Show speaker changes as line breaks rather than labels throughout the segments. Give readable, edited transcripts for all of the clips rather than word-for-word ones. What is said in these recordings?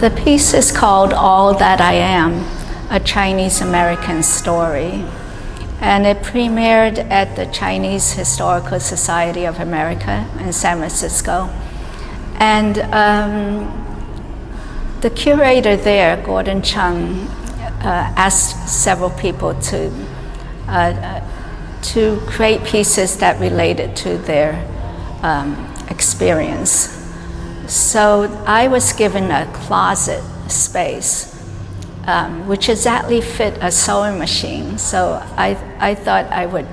The piece is called All That I Am, a Chinese-American story. And it premiered at the Chinese Historical Society of America in San Francisco. And the curator there, Gordon Chung, asked several people to create pieces that related to their experience. So I was given a closet space, which exactly fit a sewing machine. So I thought I would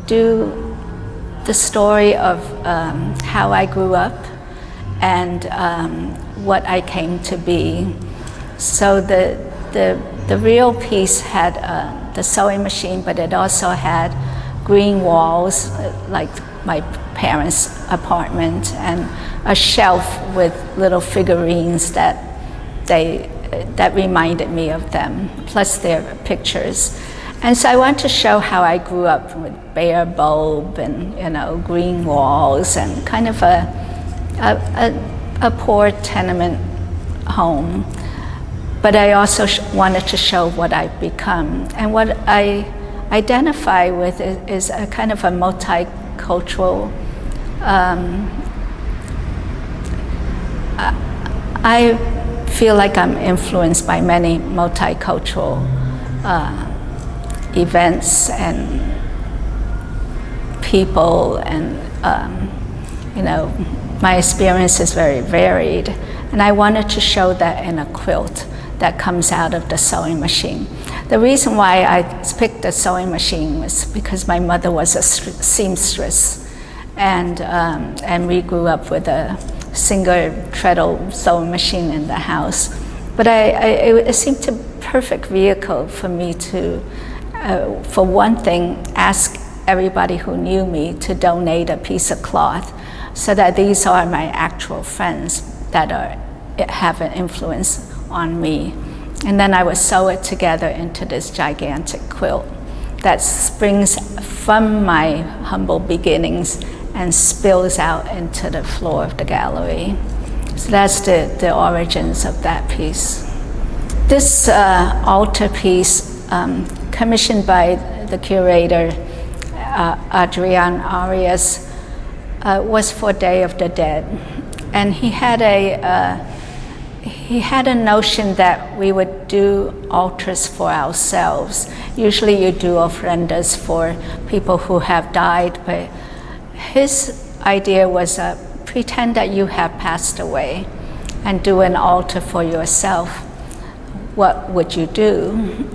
do the story of how I grew up and what I came to be. So the real piece had the sewing machine, but it also had green walls, like my parents' apartment, and a shelf with little figurines that reminded me of them, plus their pictures. And so I want to show how I grew up with bare bulb and green walls and kind of a poor tenement home. But I also wanted to show what I've become. And what I identify with is a kind of a multicultural, I feel like I'm influenced by many multicultural events and people, and my experience is very varied. And I wanted to show that in a quilt that comes out of the sewing machine. The reason why I picked the sewing machine was because my mother was a seamstress, and we grew up with a single treadle sewing machine in the house. But it seemed a perfect vehicle for me to, for one thing, ask everybody who knew me to donate a piece of cloth, so that these are my actual friends that have an influence on me. And then I would sew it together into this gigantic quilt that springs from my humble beginnings and spills out into the floor of the gallery. So that's the origins of that piece. This altar piece, commissioned by the curator, Adrian Arias, was for Day of the Dead. And he had a notion that we would do altars for ourselves. Usually you do ofrendas for people who have died, but his idea was pretend that you have passed away and do an altar for yourself. What would you do?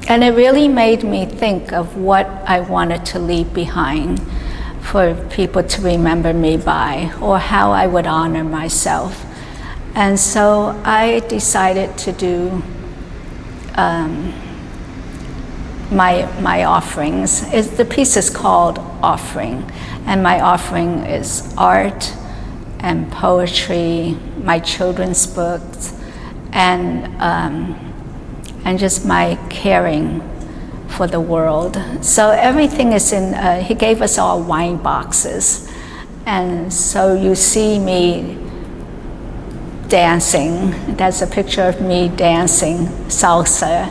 And it really made me think of what I wanted to leave behind for people to remember me by, or how I would honor myself. And so I decided to do my offerings. The piece is called Offering, and my offering is art and poetry, my children's books, and just my caring for the world. So everything is in, he gave us all wine boxes. And so you see me dancing. That's a picture of me dancing salsa.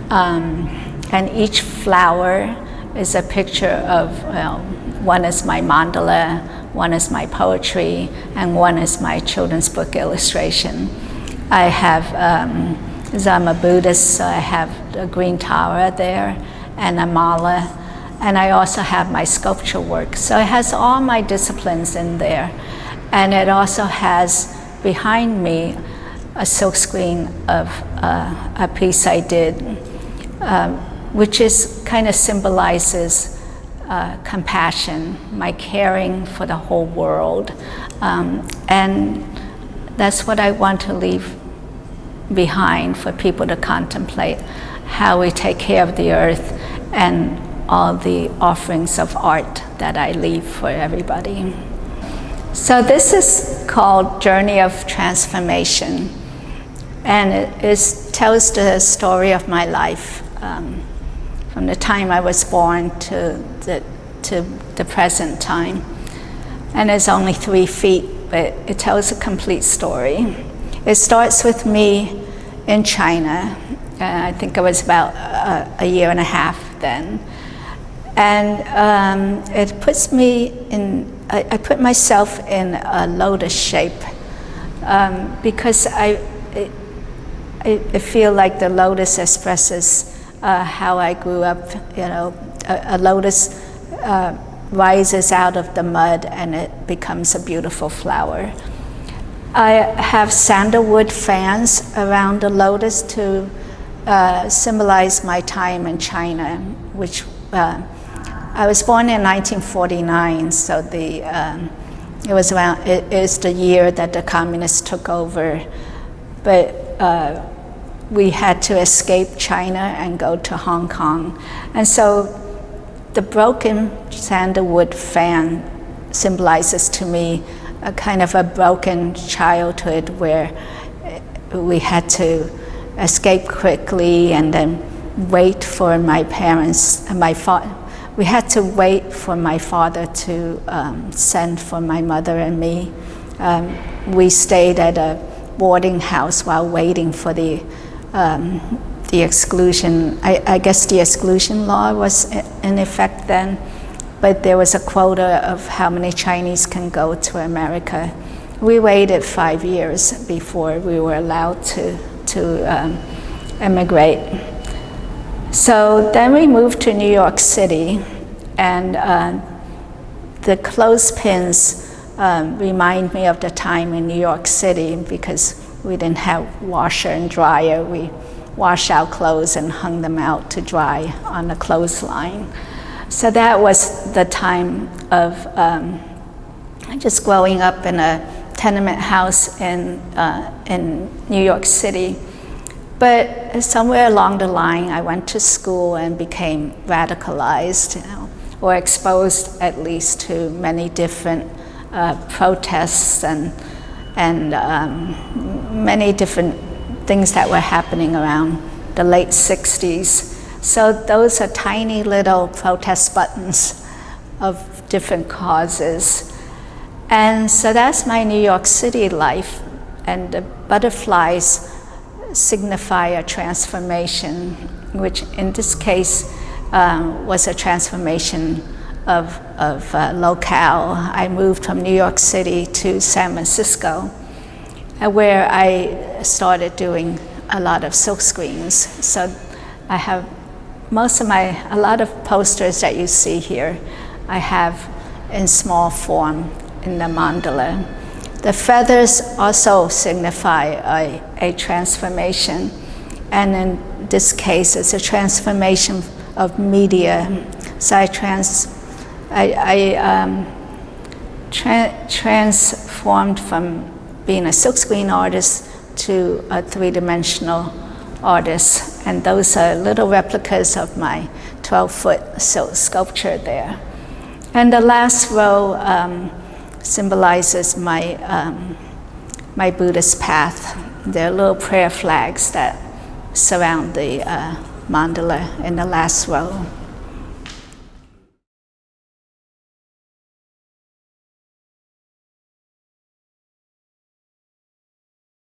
And each flower is a picture of, one is my mandala, one is my poetry, and one is my children's book illustration. I have, I'm a Buddhist, so I have a green tower there and a mala. And I also have my sculpture work. So it has all my disciplines in there. And it also has behind me a silkscreen of a piece I did, which is kind of symbolizes compassion, my caring for the whole world. And that's what I want to leave behind for people to contemplate, how we take care of the earth and all the offerings of art that I leave for everybody. So this is called Journey of Transformation, and it tells the story of my life from the time I was born to the present time. And it's only 3 feet, but it tells a complete story. It starts with me in China. I think I was about a year and a half then. And it puts me in, I put myself in a lotus shape because I feel like the lotus expresses how I grew up. You know, a lotus rises out of the mud and it becomes a beautiful flower. I have sandalwood fans around the lotus to symbolize my time in China, which I was born in 1949, so it is the year that the communists took over, but we had to escape China and go to Hong Kong. And so the broken sandalwood fan symbolizes to me a kind of a broken childhood where we had to escape quickly and then wait for my parents, we had to wait for my father to send for my mother and me. We stayed at a boarding house while waiting for the exclusion. I guess the exclusion law was in effect then, but there was a quota of how many Chinese can go to America. We waited 5 years before we were allowed to immigrate. So then we moved to New York City, and the clothespins remind me of the time in New York City because we didn't have washer and dryer. We washed our clothes and hung them out to dry on the clothesline. So that was the time of just growing up in a tenement house in New York City. But somewhere along the line, I went to school and became radicalized, you know, or exposed at least to many different protests and many different things that were happening around the late 60s. So those are tiny little protest buttons of different causes. And so that's my New York City life. And the butterflies signify a transformation, which in this case was a transformation of locale. I moved from New York City to San Francisco, where I started doing a lot of silk screens. So I have a lot of posters that you see here, I have in small form in the mandala. The feathers also signify a transformation, and in this case, it's a transformation of media. So I transformed from being a silkscreen artist to a three-dimensional artist, and those are little replicas of my 12-foot silk sculpture there. And the last row symbolizes my Buddhist path. There are little prayer flags that surround the mandala in the last row.